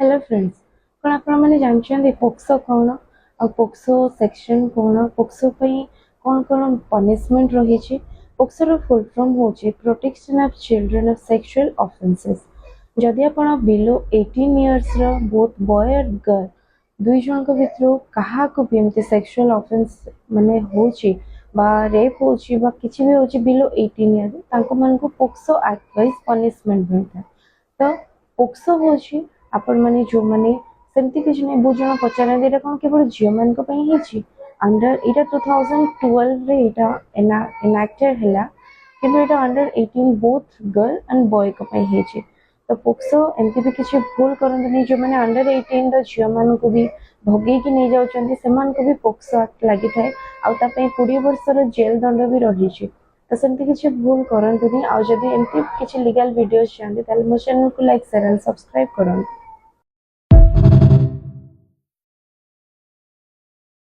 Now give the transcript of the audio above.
Hello friends कौन आप जानते पोक्सो कौन आ पोक्सो सेक्शन कौन पोक्सो कौन कौन पनिशमेंट रही पोक्सोर फुल फॉर्म होची protection of children of sexual offences जदि आप बिलो 18 इयर्स रो बोथ बॉय और गर्ल दुई जन भितर क्या भी एमती सेक्सुअल ऑफेंस माने होची बा रेप होची बा किछि भी होची बिलो 18 इयर तांको मन को पोक्सो एक्ट वाइज पनिशमेंट मिलता तो पोक्सो होची आपण माने जो माने सेमती किछि नै बुझण पचारे एटा कोन केवल झियो मान को पई हिची अंडर एटा 2012 रे एटा इनैक्टेड हला किंतु एटा under 18 both girl and boy को पई हिची तो पोक्सो एमती भी किछि भूल करन नै जो माने अंडर 18 द झियो मान को भी भगे कि नै जाउछन्ती सेमान को भी पोक्सो एक्ट लागि थाए आ ता पई 20 वर्ष रो जेल दंड भी रही छि तो सेमती किसी भूल करंतुनी आ जदि एमती किसी लीगल वीडियोस चाहते ताले मो चैनल को लाइक शेयर एंड सब्सक्राइब करंतु।